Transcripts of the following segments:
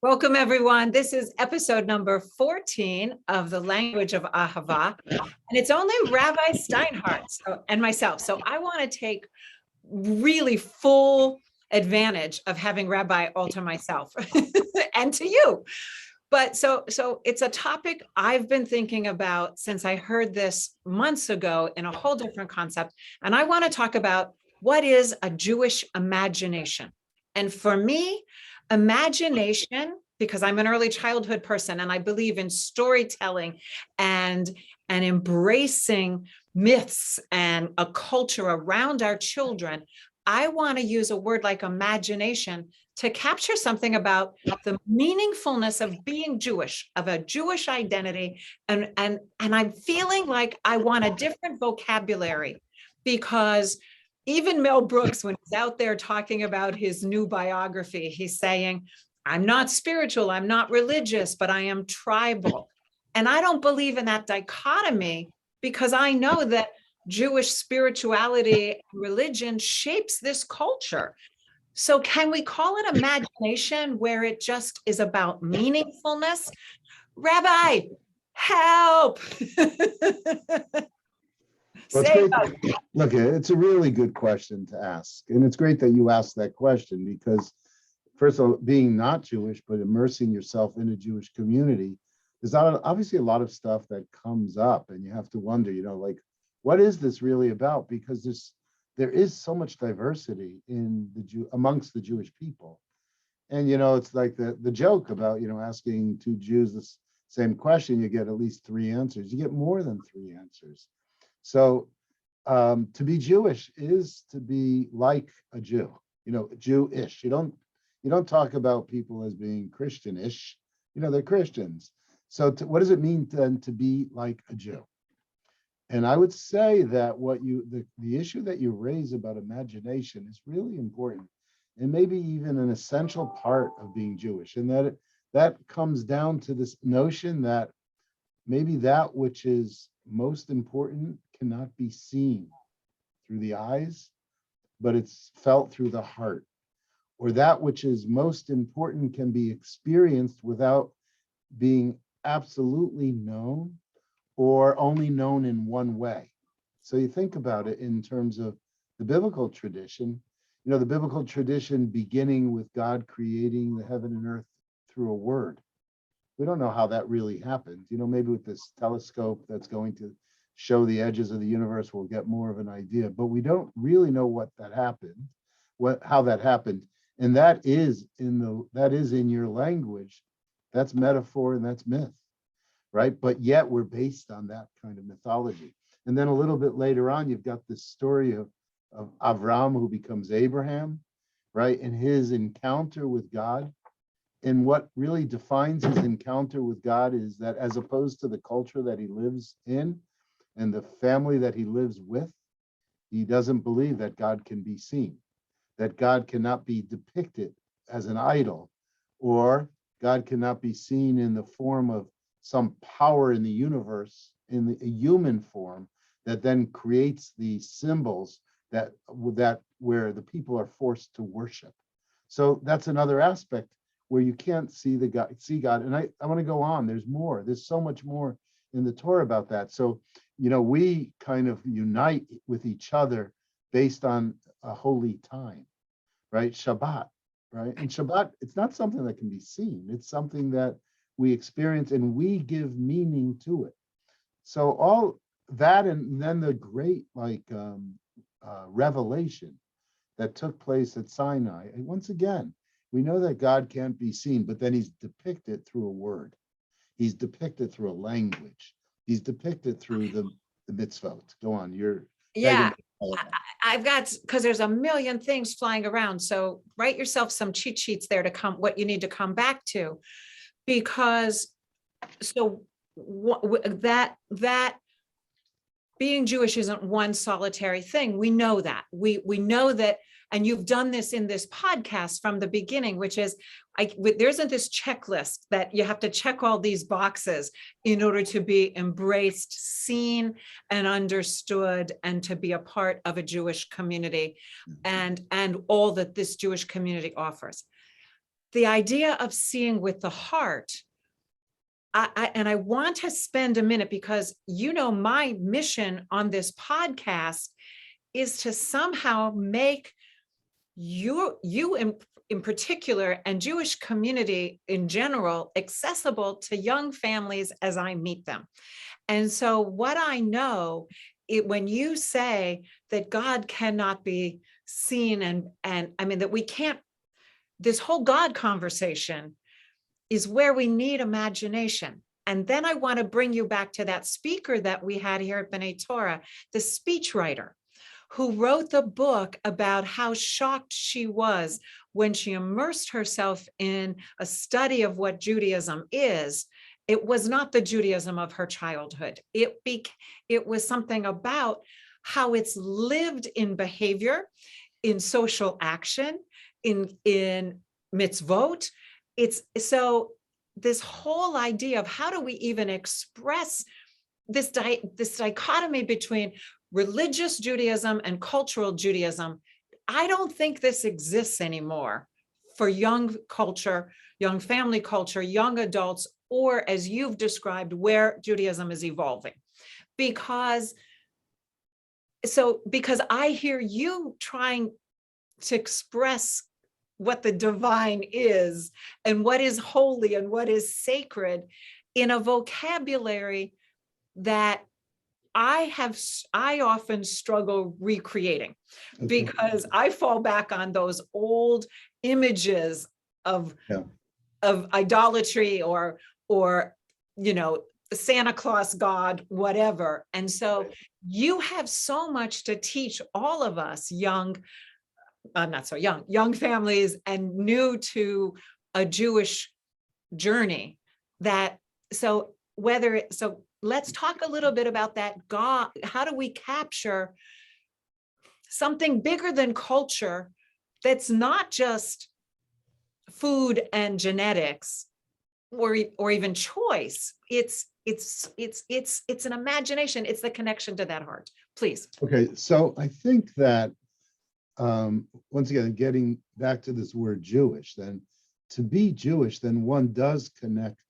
Welcome, everyone. This is episode number 14 of The Language of Ahava, and it's only Rabbi Steinhardt and myself. So I want to take really full advantage of having Rabbi all to myself and to you. But so it's a topic I've been thinking about since I heard this months ago in a whole different concept. And I want to talk about what is a Jewish imagination. And for me, imagination, because I'm an early childhood person and I believe in storytelling and embracing myths and a culture around our children, I want to use a word like imagination to capture something about the meaningfulness of being Jewish, of a Jewish identity. And I'm feeling like I want a different vocabulary, because even Mel Brooks, when he's out there talking about his new biography, he's saying, I'm not spiritual, I'm not religious, but I am tribal. And I don't believe in that dichotomy, because I know that Jewish spirituality and religion shapes this culture. So can we call it imagination, where it just is about meaningfulness? Rabbi, help. Well, it's great. Look, it's a really good question to ask. And it's great that you asked that question, because first of all, being not Jewish, but immersing yourself in a Jewish community, there's obviously a lot of stuff that comes up, and you have to wonder, like, what is this really about? Because there is so much diversity in amongst the Jewish people. And, it's like the joke about, asking two Jews the same question, you get at least three answers. You get more than three answers. So to be Jewish is to be like a Jew, Jewish. You don't talk about people as being Christianish, they're Christians. So what does it mean then to be like a Jew? And I would say that the issue that you raise about imagination is really important, and maybe even an essential part of being Jewish. And that comes down to this notion that maybe that which is most important cannot be seen through the eyes, but it's felt through the heart. Or that which is most important can be experienced without being absolutely known, or only known in one way. So you think about it in terms of the biblical tradition, the biblical tradition beginning with God creating the heaven and earth through a word. We don't know how that really happened. Maybe with this telescope that's going to show the edges of the universe, we'll get more of an idea, but we don't really know how that happened. And that is in your language. That's metaphor and that's myth. Right? But yet we're based on that kind of mythology. And then a little bit later on, you've got this story of Avram, who becomes Abraham, right? And his encounter with God. And what really defines his encounter with God is that, as opposed to the culture that he lives in and the family that he lives with, he doesn't believe that God can be seen, that God cannot be depicted as an idol, or God cannot be seen in the form of some power in the universe, in a human form, that then creates the symbols that where the people are forced to worship. So that's another aspect where you can't see God. And I want to go on. There's more. There's so much more in the Torah about that. So, we kind of unite with each other based on a holy time, right? Shabbat, right? And Shabbat, it's not something that can be seen. It's something that we experience, and we give meaning to it. So all that, and then the great revelation that took place at Sinai. And once again, we know that God can't be seen, but then he's depicted through a word. He's depicted through a language. He's depicted through the mitzvot. Go on, I've got, because there's a million things flying around. So write yourself some cheat sheets there to what you need to come back to. Because that being Jewish isn't one solitary thing. We know that. We know that, and you've done this in this podcast from the beginning, which is there isn't this checklist that you have to check all these boxes in order to be embraced, seen, and understood, and to be a part of a Jewish community and all that this Jewish community offers. the idea of seeing with the heart, and I want to spend a minute because, my mission on this podcast is to somehow make you in particular and Jewish community in general accessible to young families as I meet them. And so what I know, when you say that God cannot be seen and I mean that we can't, this whole God conversation is where we need imagination. And then I want to bring you back to that speaker that we had here at B'nai Torah, the speechwriter, who wrote the book about how shocked she was when she immersed herself in a study of what Judaism is. It was not the Judaism of her childhood. It was something about how it's lived in behavior, in social action, in mitzvot. It's so this whole idea of how do we even express this dichotomy between religious Judaism and cultural Judaism. I don't think this exists anymore for young culture, young family culture, young adults, or as you've described, where Judaism is evolving. Because I hear you trying to express what the divine is and what is holy and what is sacred in a vocabulary that I often struggle recreating, because I fall back on those old images of idolatry or Santa Claus God, whatever. And so you have so much to teach all of us young families and new to a Jewish journey let's talk a little bit about that God. How do we capture something bigger than culture that's not just food and genetics or even choice? It's an imagination. It's the connection to that heart. Please. Okay, so I think that once again, getting back to this word Jewish, then to be Jewish, then one does connect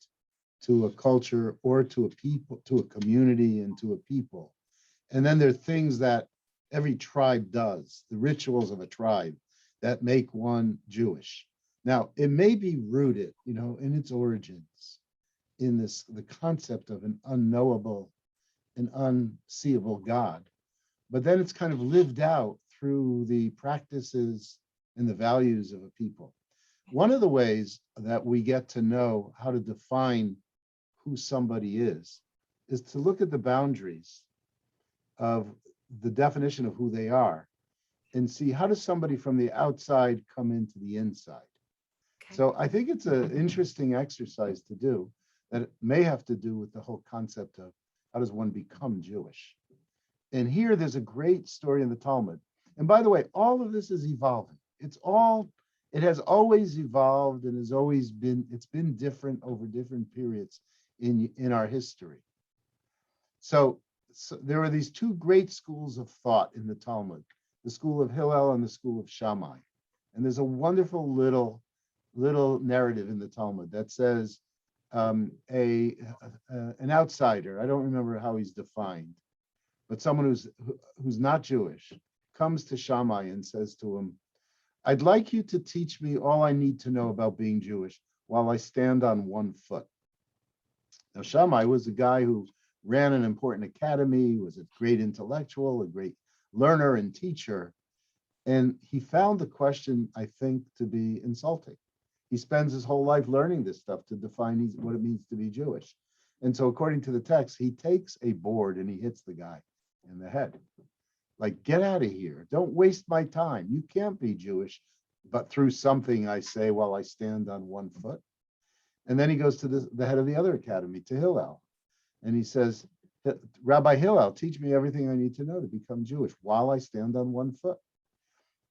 to a culture or to a people, to a community and to a people. And then there are things that every tribe does, the rituals of a tribe that make one Jewish. Now, it may be rooted, in its origins in the concept of an unknowable and unseeable God, but then it's kind of lived out through the practices and the values of a people. One of the ways that we get to know how to define who somebody is to look at the boundaries of the definition of who they are and see how does somebody from the outside come into the inside. Okay. So I think it's an interesting exercise to do that it may have to do with the whole concept of how does one become Jewish. And here there's a great story in the Talmud. And by the way, all of this is evolving. It has always evolved and it's been different over different periods in our history. So there are these two great schools of thought in the Talmud, the school of Hillel and the school of Shama. And there's a wonderful little narrative in the Talmud that says an outsider, I don't remember how he's defined, but someone who's not Jewish comes to Shammai and says to him, I'd like you to teach me all I need to know about being Jewish while I stand on one foot. Now, Shammai was a guy who ran an important academy, was a great intellectual, a great learner and teacher. And he found the question, I think, to be insulting. He spends his whole life learning this stuff to define what it means to be Jewish. And so according to the text, he takes a board and he hits the guy in the head. Like, get out of here. Don't waste my time. You can't be Jewish, but through something I say while I stand on one foot. And then he goes to the head of the other academy, to Hillel. And he says, Rabbi Hillel, teach me everything I need to know to become Jewish while I stand on one foot.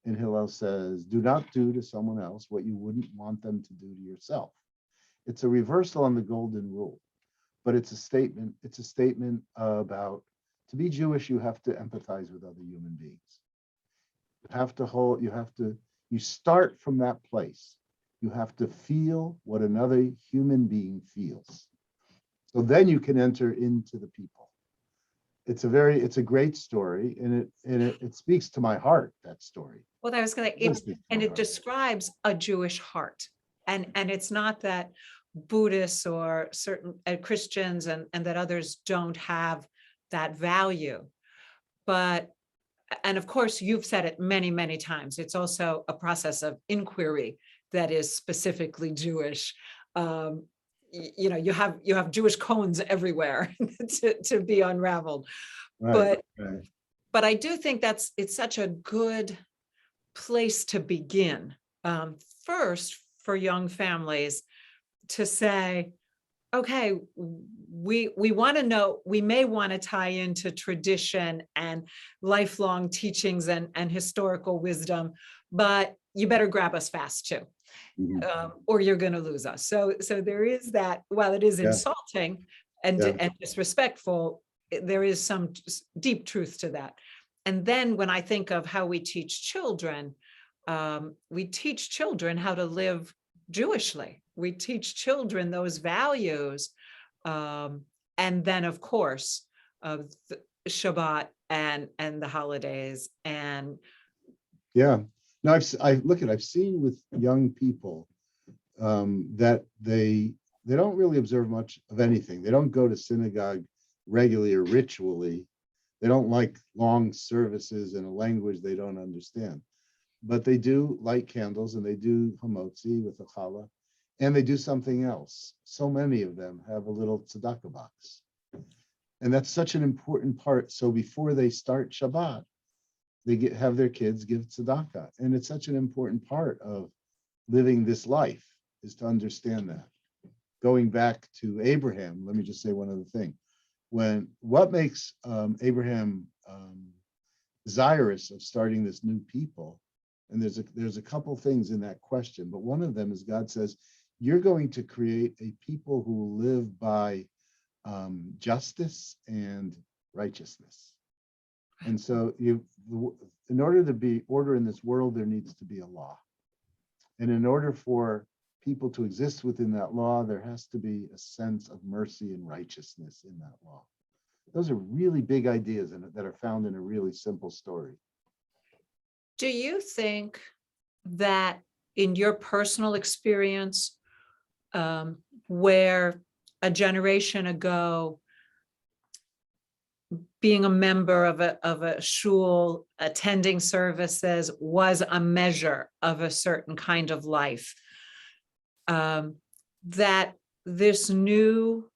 And Hillel says, do not do to someone else what you wouldn't want them to do to yourself. It's a reversal on the golden rule, but it's a statement. It's a statement about, to be Jewish, you have to empathize with other human beings. You start from that place. You have to feel what another human being feels. So then you can enter into the people. It's a great story, and it speaks to my heart, that story. Well, I was going It does to, speak to and my it heart. describes a Jewish heart. And it's not that Buddhists or certain Christians and that others don't have that value. But, and of course, you've said it many, many times, it's also a process of inquiry that is specifically Jewish. You know, you have Jewish cones everywhere to be unraveled. Right, But right. I do think it's such a good place to begin. First, for young families to say, okay, we want to know, we may want to tie into tradition and lifelong teachings and historical wisdom, but you better grab us fast too, or you're going to lose us. So there is that, while it is Yeah, insulting and yeah, disrespectful, there is some deep truth to that. And then when I think of how we teach children how to live Jewishly. We teach children those values. And then, of course, Shabbat and the holidays. And yeah. No, I've seen with young people that they don't really observe much of anything. They don't go to synagogue regularly or ritually. They don't like long services in a language they don't understand. But they do light candles, and they do hamotzi with a challah, and they do something else. So many of them have a little tzedakah box. And that's such an important part. So before they start Shabbat, they have their kids give tzedakah. And it's such an important part of living this life, is to understand that. Going back to Abraham, let me just say one other thing. What makes Abraham desirous of starting this new people? And there's a couple things in that question, but one of them is God says, you're going to create a people who live by justice and righteousness. And so in order to be order in this world, there needs to be a law. And in order for people to exist within that law, there has to be a sense of mercy and righteousness in that law. Those are really big ideas that are found in a really simple story. do you think that in your personal experience, where a generation ago, being a member of a shul, attending services was a measure of a certain kind of life, that this new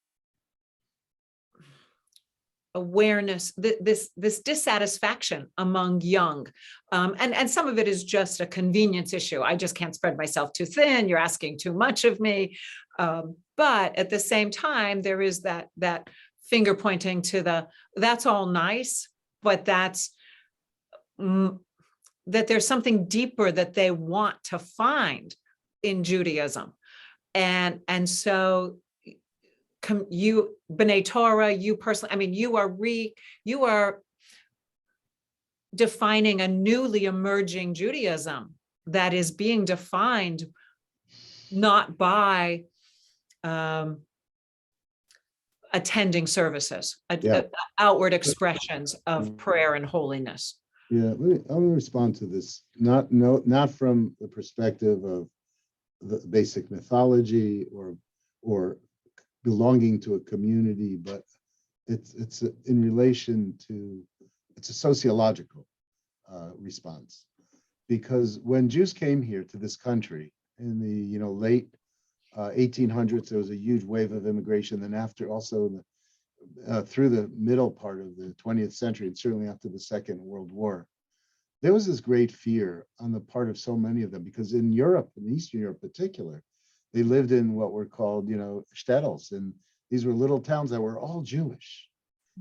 awareness, this dissatisfaction among young, and some of it is just a convenience issue. I just can't spread myself too thin. You're asking too much of me. But at the same time, there is that finger pointing to that's all nice, but that there's something deeper that they want to find in Judaism. And so you, B'nai Torah, you personally, I mean, you are defining a newly emerging Judaism that is being defined not by attending services, outward expressions of prayer and holiness. Yeah, let me respond to this. Not from the perspective of the basic mythology or belonging to a community, but it's in relation to, it's a sociological response. Because when Jews came here to this country in the late 1800s, there was a huge wave of immigration. Then after, also through the middle part of the 20th century, and certainly after the Second World War, there was this great fear on the part of so many of them, because in Europe, in Eastern Europe in particular, they lived in what were called, shtetls, and these were little towns that were all Jewish.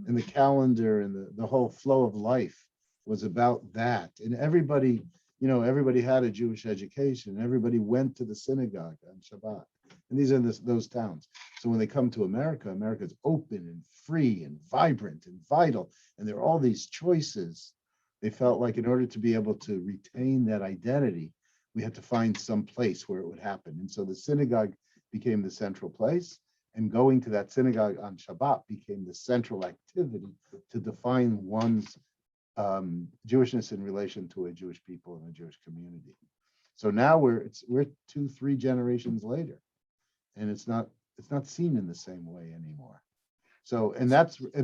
And the calendar and the whole flow of life was about that. And everybody had a Jewish education. Everybody went to the synagogue on Shabbat. And these are those towns. So when they come to America, America's open and free and vibrant and vital. And there are all these choices. They felt like in order to be able to retain that identity, we had to find some place where it would happen. And so the synagogue became the central place, and going to that synagogue on Shabbat became the central activity to define one's Jewishness in relation to a Jewish people and a Jewish community. So now we're 2-3 generations later, and it's not seen in the same way anymore. So, and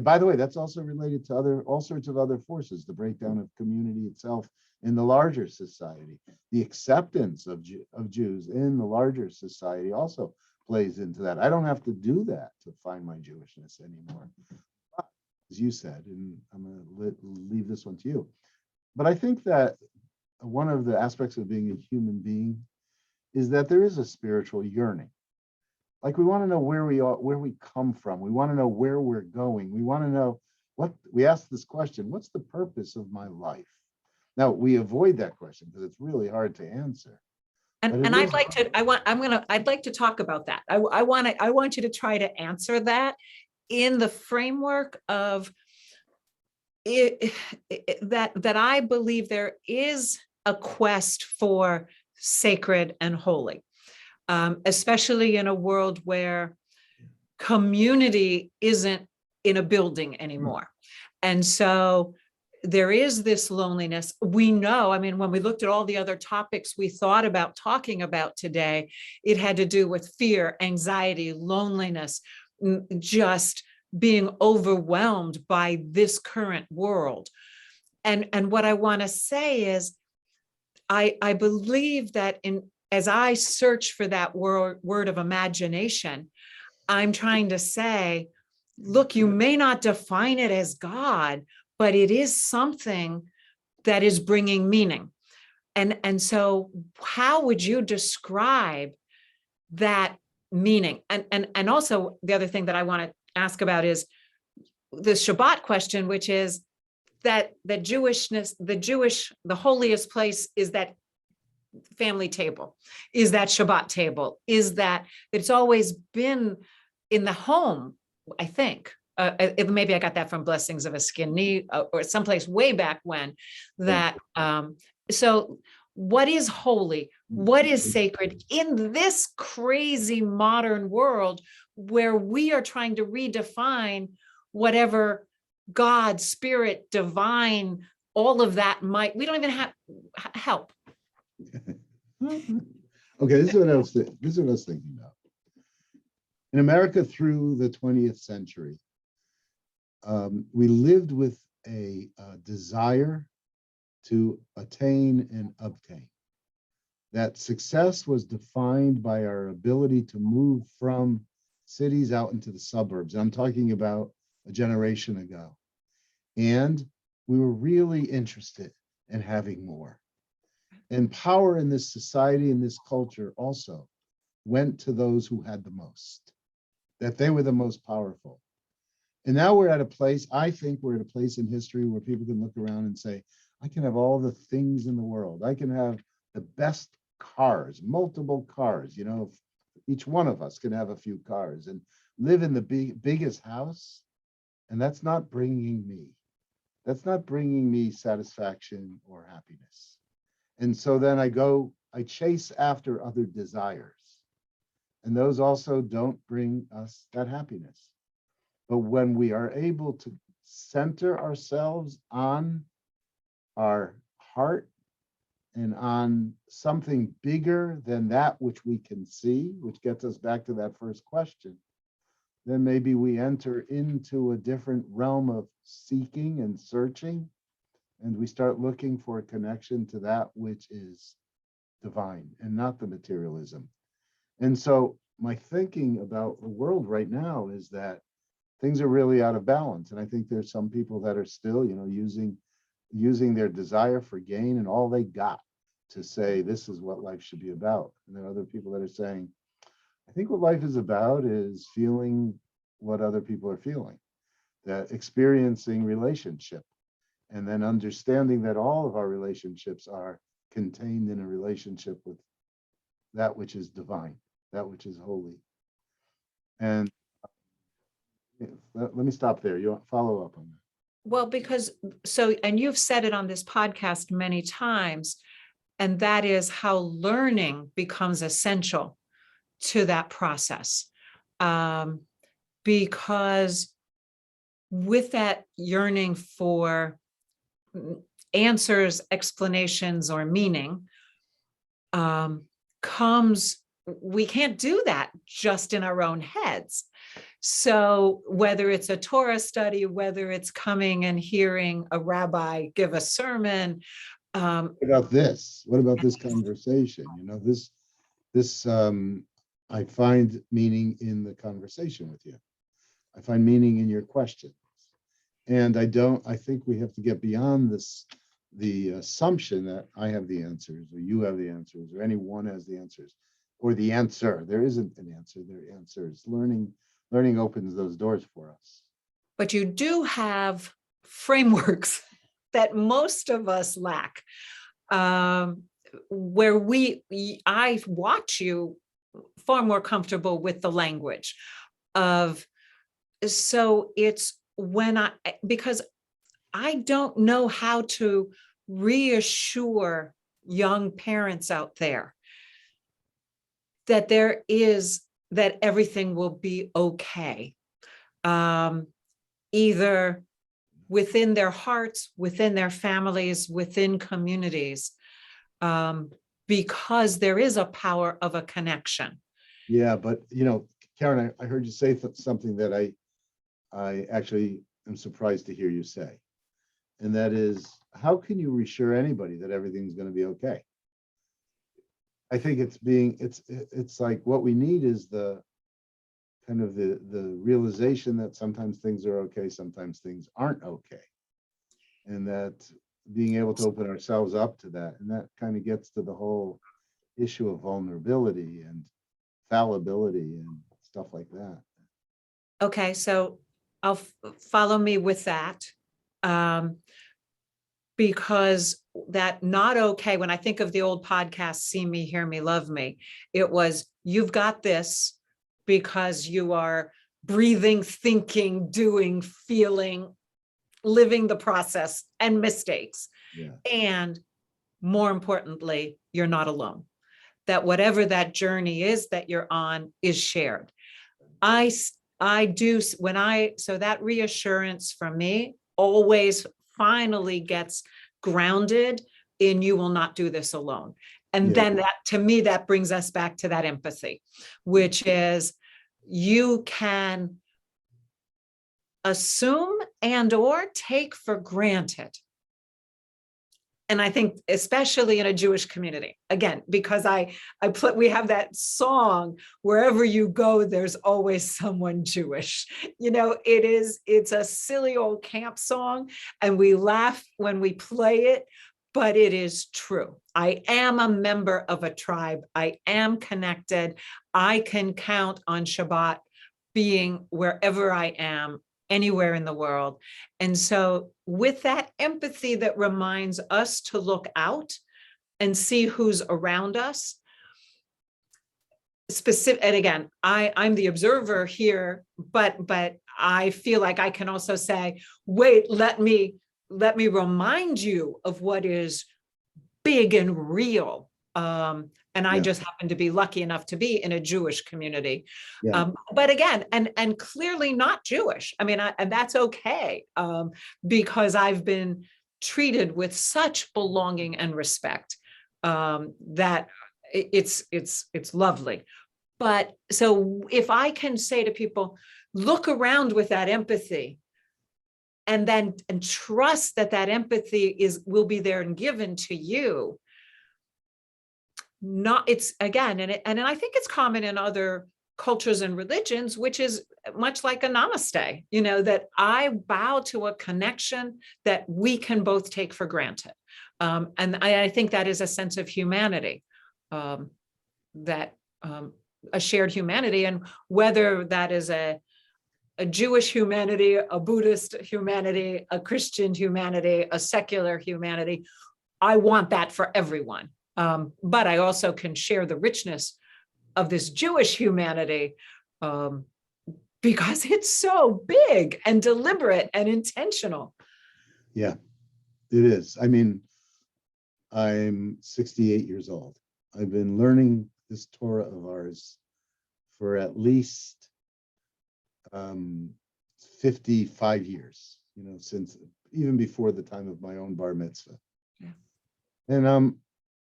by the way, that's also related to all sorts of other forces, the breakdown of community itself in the larger society. The acceptance of Jews in the larger society also plays into that. I don't have to do that to find my Jewishness anymore, but, as you said, and I'm going to leave this one to you. But I think that one of the aspects of being a human being is that there is a spiritual yearning. Like, we want to know where we are, where we come from. We want to know where we're going. We want to know we ask this question: what's the purpose of my life? Now, we avoid that question because it's really hard to answer. And I'd like to talk about that. I want you to try to answer that in the framework of that I believe there is a quest for sacred and holy, especially in a world where community isn't in a building anymore. And so there is this loneliness. We know, I mean, when we looked at all the other topics we thought about talking about today, it had to do with fear, anxiety, loneliness, just being overwhelmed by this current world. And what I want to say is, I believe that as I search for that word of imagination, I'm trying to say, look, you may not define it as God, but it is something that is bringing meaning. And so how would you describe that meaning? And also the other thing that I want to ask about is the Shabbat question, which is that Jewishness, the holiest place is that family table, is that Shabbat table, is that it's always been in the home, I think. Maybe I got that from Blessings of a Skinny or someplace way back when. That so what is holy? What is sacred in this crazy modern world where we are trying to redefine whatever God, spirit, divine, all of that we don't even have help. Okay, this is what I was thinking about. In America through the 20th century, we lived with a desire to attain and obtain. That success was defined by our ability to move from cities out into the suburbs. I'm talking about a generation ago. And we were really interested in having more. And power in this society, in this culture also went to those who had the most, that they were the most powerful. And now I think we're at a place in history where people can look around and say, I can have all the things in the world. I can have the best cars, multiple cars, each one of us can have a few cars and live in the biggest house. And that's not bringing me satisfaction or happiness. And so then I chase after other desires. And those also don't bring us that happiness. But when we are able to center ourselves on our heart and on something bigger than that which we can see, which gets us back to that first question, then maybe we enter into a different realm of seeking and searching, and we start looking for a connection to that which is divine and not the materialism. And so my thinking about the world right now is that things are really out of balance. And I think there's some people that are still, using their desire for gain and all they got to say, this is what life should be about. And then other people that are saying, I think what life is about is feeling what other people are feeling, that experiencing relationship, and then understanding that all of our relationships are contained in a relationship with that which is divine, that which is holy. And let me stop there. You want to follow up on that? Well, and you've said it on this podcast many times, And that is how learning becomes essential to that process. Because with that yearning for answers, explanations, or meaning, comes, we can't do that just in our own heads. So whether it's a Torah study, whether it's coming and hearing a rabbi give a sermon. What about this? What about this conversation? You know, this I find meaning in the conversation with you. I find meaning in your questions. And I think we have to get beyond this, the assumption that I have the answers, or you have the answers, or anyone has the answers, or the answer. There isn't an answer, there are answers. Learning opens those doors for us. But you do have frameworks that most of us lack, where I watch you far more comfortable with the language of, so it's when because I don't know how to reassure young parents out there that that everything will be okay. Either within their hearts, within their families, within communities, because there is a power of a connection. Yeah, but you know, Karen, I heard you say something that I actually am surprised to hear you say. And that is, how can you reassure anybody that everything's going to be okay? I think it's like what we need is the kind of the realization that sometimes things are okay, sometimes things aren't okay. And that being able to open ourselves up to that, and that kind of gets to the whole issue of vulnerability and fallibility and stuff like that. Okay, so I'll follow me with that. Because that not okay, when I think of the old podcast, See Me, Hear Me, Love Me, it was, you've got this because you are breathing, thinking, doing, feeling, living the process and mistakes. Yeah. And more importantly, you're not alone. That whatever that journey is that you're on is shared. I do, so that reassurance from me always finally gets grounded in, you will not do this alone. And then that, to me, that brings us back to that empathy, which is you can assume and or take for granted. And I think especially in a Jewish community, again, because we have that song, wherever you go, there's always someone Jewish. You know, it's a silly old camp song and we laugh when we play it, but it is true. I am a member of a tribe. I am connected. I can count on Shabbat being wherever I am, anywhere in the world. And so with that empathy that reminds us to look out and see who's around us, and again, I'm the observer here, but I feel like I can also say, wait, let me remind you of what is big and real. And I just happen to be lucky enough to be in a Jewish community. But again, and clearly not Jewish. I mean, and that's okay, because I've been treated with such belonging and respect, that it's lovely. But so if I can say to people, look around with that empathy, and trust that empathy will be there and given to you. It's again, and I think it's common in other cultures and religions, which is much like a namaste, you know, that I bow to a connection that we can both take for granted. And I think that is a sense of humanity, that a shared humanity, and whether that is a Jewish humanity, a Buddhist humanity, a Christian humanity, a secular humanity, I want that for everyone. But I also can share the richness of this Jewish humanity, because it's so big and deliberate and intentional. Yeah, it is. I mean, I'm 68 years old. I've been learning this Torah of ours for at least 55 years, since even before the time of my own bar mitzvah. Yeah. And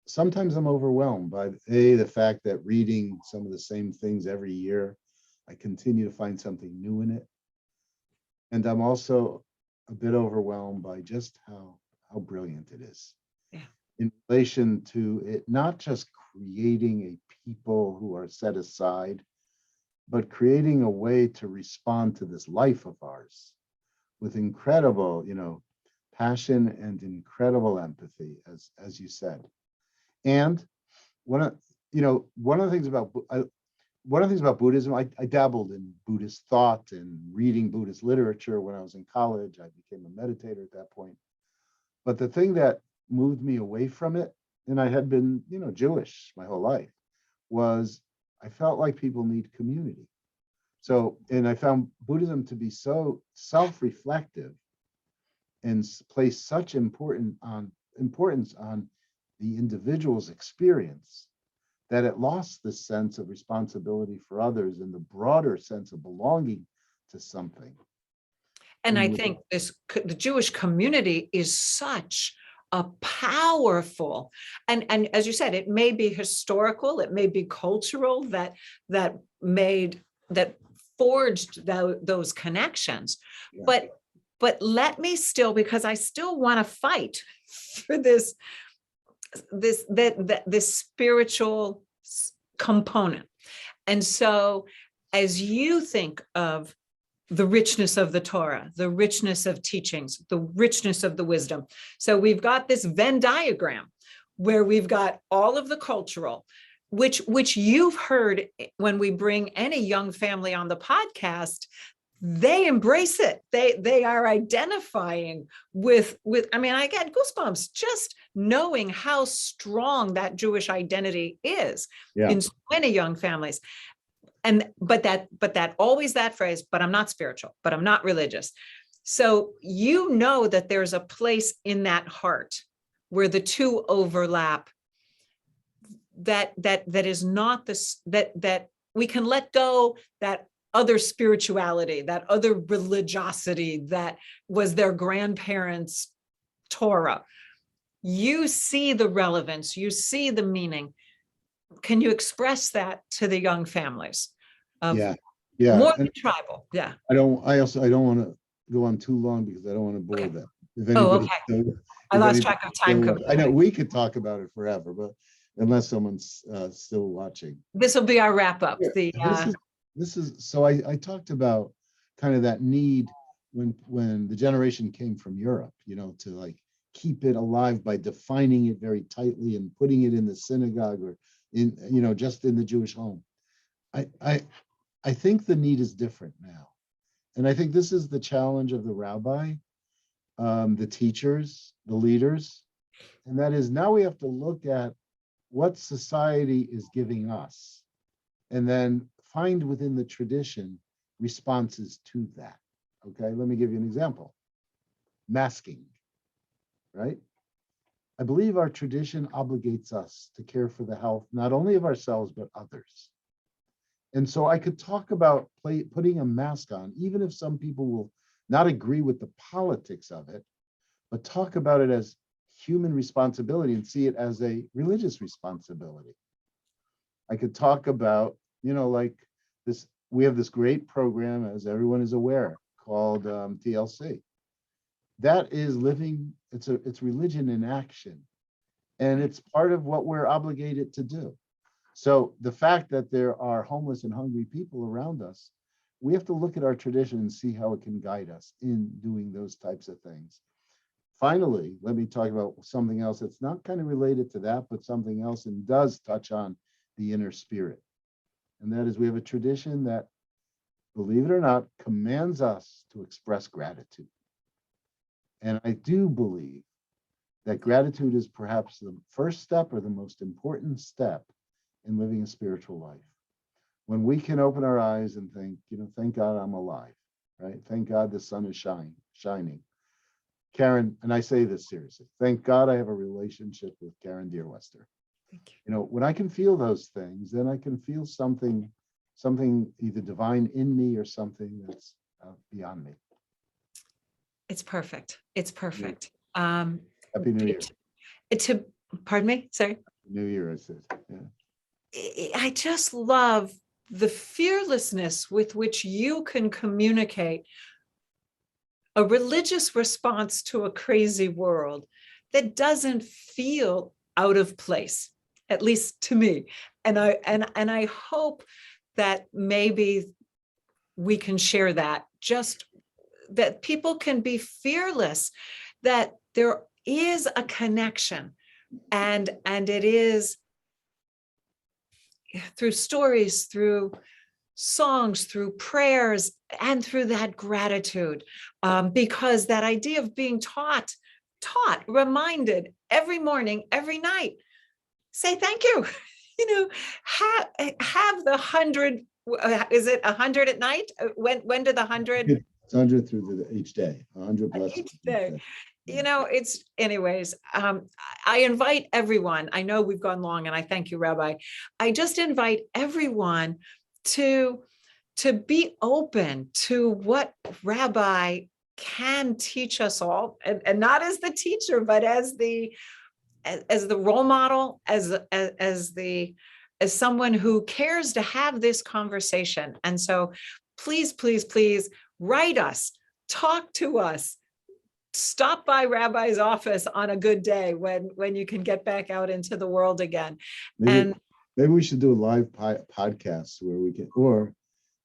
sometimes I'm overwhelmed by the fact that reading some of the same things every year, I continue to find something new in it. And I'm also a bit overwhelmed by just how brilliant it is. Yeah. In relation to it, not just creating a people who are set aside, but creating a way to respond to this life of ours with incredible, passion and incredible empathy, as you said. And one of the things about Buddhism, I dabbled in Buddhist thought and reading Buddhist literature when I was in college. I became a meditator at that point. But the thing that moved me away from it, and I had been, Jewish my whole life, was I felt like people need community. So, and I found Buddhism to be so self-reflective and place such importance on the individual's experience that it lost the sense of responsibility for others and the broader sense of belonging to something. And I think the Jewish community is such a powerful, and as you said, it may be historical, it may be cultural, that forged those connections. Yeah. But let me still, because I still want to fight for this spiritual component. And so as you think of the richness of the Torah, the richness of teachings, the richness of the wisdom. So we've got this Venn diagram where we've got all of the cultural, which you've heard when we bring any young family on the podcast, they embrace it. They are identifying with, I mean, I get goosebumps just knowing how strong that Jewish identity is in so many young families. But that always that phrase, but I'm not spiritual, but I'm not religious. So that there's a place in that heart where the two overlap, that is not this, that we can let go that other spirituality, that other religiosity that was their grandparents' Torah. You see the relevance, you see the meaning. Can you express that to the young families? Yeah. More than tribal. Yeah. I don't want to go on too long because I don't want to bore them. If anybody, I lost track of time. I know we could talk about it forever, but unless someone's still watching. This will be our wrap up. Yeah, this is so I talked about kind of that need when the generation came from Europe, to like keep it alive by defining it very tightly and putting it in the synagogue or in, just in the Jewish home. I think the need is different now. And I think this is the challenge of the rabbi, the teachers, the leaders. And that is, now we have to look at what society is giving us and then find within the tradition responses to that. Okay, let me give you an example. Masking, right? I believe our tradition obligates us to care for the health, not only of ourselves, but others. And so I could talk about putting a mask on, even if some people will not agree with the politics of it, but talk about it as human responsibility and see it as a religious responsibility. I could talk about, like this, we have this great program, as everyone is aware, called TLC. That is living, it's religion in action. And it's part of what we're obligated to do. So the fact that there are homeless and hungry people around us, we have to look at our tradition and see how it can guide us in doing those types of things. Finally, let me talk about something else that's not kind of related to that, but something else and does touch on the inner spirit. And that is, we have a tradition that, believe it or not, commands us to express gratitude. And I do believe that gratitude is perhaps the first step or the most important step in living a spiritual life. When we can open our eyes and think, thank God I'm alive, right? Thank God the sun is shining. Karen, and I say this seriously, thank God I have a relationship with Karen Deerwester. Thank you. You know, when I can feel those things, then I can feel something either divine in me or something that's beyond me. It's perfect. It's perfect. Happy New Year. Pardon me, sorry. New Year, I said. Yeah. I just love the fearlessness with which you can communicate a religious response to a crazy world that doesn't feel out of place, at least to me. And I hope that maybe we can share that, just that people can be fearless, that there is a connection, and it is through stories, through songs, through prayers, and through that gratitude, because that idea of being taught, reminded every morning, every night, say thank you. You know, have the 100. Is it 100 at night? When do the 100? It's 100 through each day. 100 blessings Each day. You know, it's anyways. I invite everyone. I know we've gone long, and I thank you, Rabbi. I just invite everyone to be open to what Rabbi can teach us all, and not as the teacher, but as the role model, as someone who cares to have this conversation. And so please, please, please write us, talk to us, stop by Rabbi's office on a good day when you can get back out into the world again. Maybe we should do a live podcast where we can, or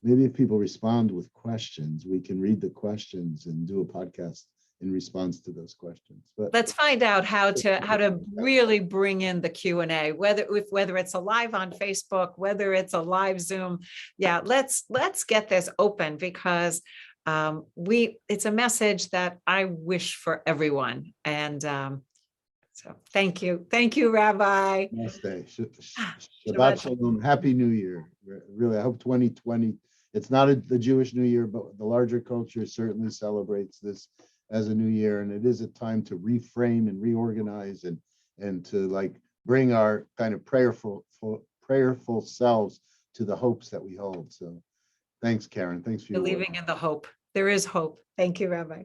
maybe if people respond with questions, we can read the questions and do a podcast in response to those questions. But let's find out how to really bring in the Q&A, whether it's a live on Facebook, whether it's a live Zoom. Yeah, let's get this open, because it's a message that I wish for everyone. And so thank you, Rabbi. Namaste. Shabbat Shalom. Happy New Year. Really, I hope 2020. It's not the Jewish New Year, but the larger culture certainly celebrates this as a new year, and it is a time to reframe and reorganize and to like bring our kind of prayerful selves to the hopes that we hold. So thanks, Karen. Thanks for your work. Believing in the hope. There is hope. Thank you, Rabbi.